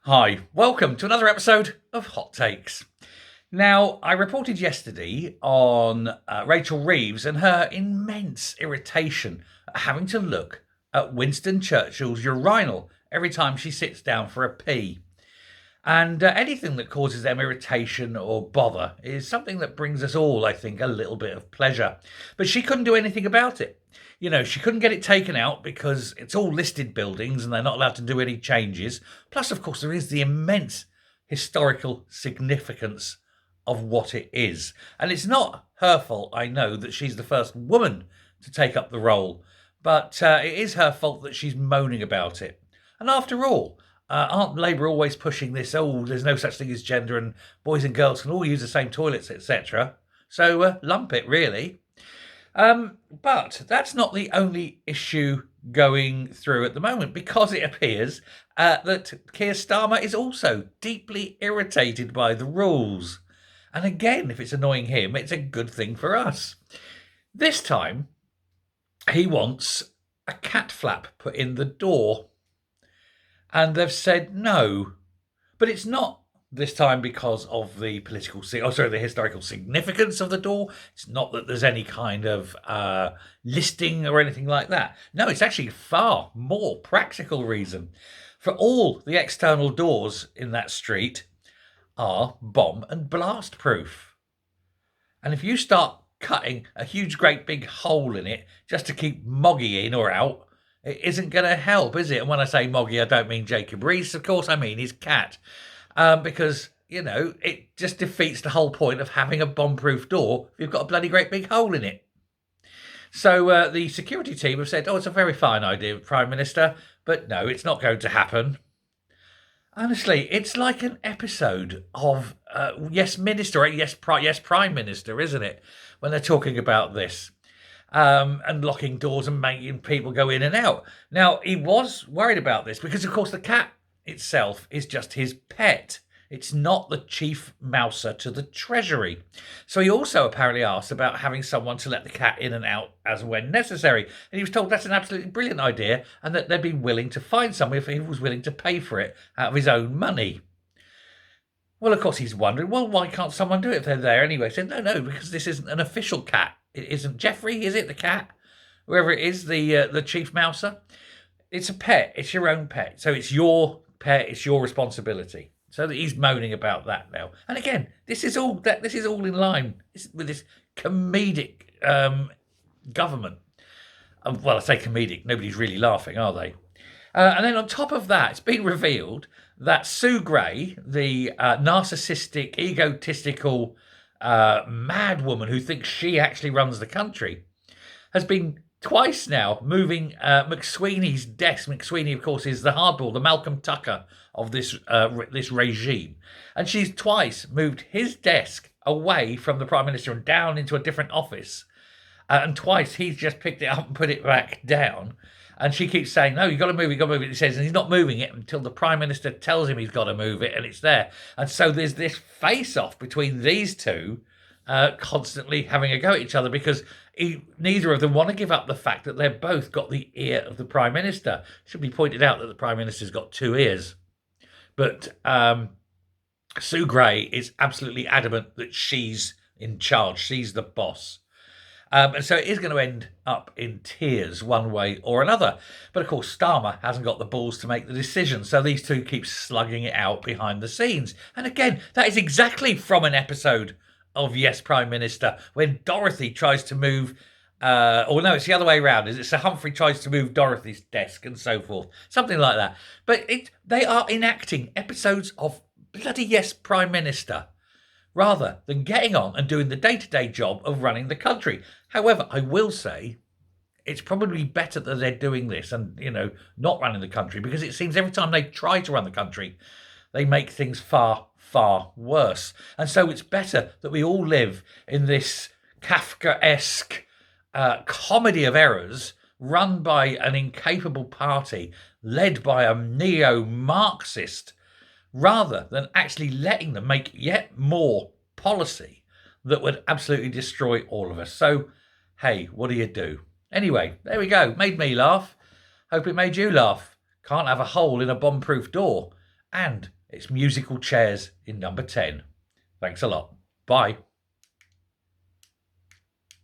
Hi, welcome to another episode of Hot Takes. Now, I reported yesterday on Rachel Reeves and her immense irritation at having to look at Winston Churchill's urinal every time she sits down for a pee. And anything that causes them irritation or bother is something that brings us all, I think, a little bit of pleasure. But she couldn't do anything about it. You know, she couldn't get it taken out because it's all listed buildings and they're not allowed to do any changes. Plus, of course, there is the immense historical significance of what it is. And it's not her fault, I know, that she's the first woman to take up the role, but it is her fault that she's moaning about it. And after all, aren't Labour always pushing this, there's no such thing as gender and boys and girls can all use the same toilets, etc.? So lump it, really. But that's not the only issue going through at the moment, because it appears that Keir Starmer is also deeply irritated by the rules. And again, if it's annoying him, it's a good thing for us. This time, he wants a cat flap put in the door. And they've said no. But it's not this time because of the the historical significance of the door. It's not that there's any kind of listing or anything like that. No, it's actually far more practical reason. For all the external doors in that street are bomb and blast proof. And if you start cutting a huge great big hole in it just to keep Moggy in or out, it isn't going to help, is it? And when I say Moggy, I don't mean Jacob Rees, of course, I mean his cat. Because, you know, it just defeats the whole point of having a bomb-proof door if you've got a bloody great big hole in it. So the security team have said, it's a very fine idea, Prime Minister, but no, it's not going to happen. Honestly, it's like an episode of Yes Minister, or Yes Prime Minister, isn't it? When they're talking about this. And locking doors and making people go in and out. Now, he was worried about this because, of course, the cat itself is just his pet. It's not the chief mouser to the Treasury. So he also apparently asked about having someone to let the cat in and out as and when necessary. And he was told that's an absolutely brilliant idea and that they'd be willing to find someone if he was willing to pay for it out of his own money. Well, of course, he's wondering, why can't someone do it if they're there anyway? He said, no, because this isn't an official cat. It isn't Jeffrey, is it, the cat? Whoever it is, the chief mouser. It's a pet. It's your own pet. So it's your pet. It's your responsibility. So that he's moaning about that now. And again, this is all in line with this comedic government. Well, I say comedic. Nobody's really laughing, are they? And then on top of that, it's been revealed that Sue Gray, the narcissistic, egotistical, mad woman who thinks she actually runs the country, has been twice now moving McSweeney's desk. McSweeney, of course, is the hardball, the Malcolm Tucker of this regime. And she's twice moved his desk away from the Prime Minister and down into a different office. And twice he's just picked it up and put it back down. And she keeps saying, no, you've got to move it. He says, and he's not moving it until the Prime Minister tells him he's got to move it, and it's there. And so there's this face-off between these two constantly having a go at each other because neither of them want to give up the fact that they've both got the ear of the Prime Minister. It should be pointed out that the Prime Minister's got two ears. But Sue Gray is absolutely adamant that she's in charge. She's the boss. And so it is going to end up in tears one way or another. But of course, Starmer hasn't got the balls to make the decision. So these two keep slugging it out behind the scenes. And again, that is exactly from an episode of Yes, Prime Minister, when Dorothy tries to move, it's the other way around. Is it Sir Humphrey tries to move Dorothy's desk and so forth? Something like that. But they are enacting episodes of bloody Yes, Prime Minister, rather than getting on and doing the day-to-day job of running the country. However, I will say it's probably better that they're doing this and, not running the country, because it seems every time they try to run the country, they make things far, far worse. And so it's better that we all live in this Kafkaesque comedy of errors run by an incapable party led by a neo-Marxist, rather than actually letting them make yet more policy that would absolutely destroy all of us. So, hey, what do you do? Anyway, there we go. Made me laugh. Hope it made you laugh. Can't have a hole in a bomb-proof door. and its musical chairs in number 10. Thanks a lot. Bye.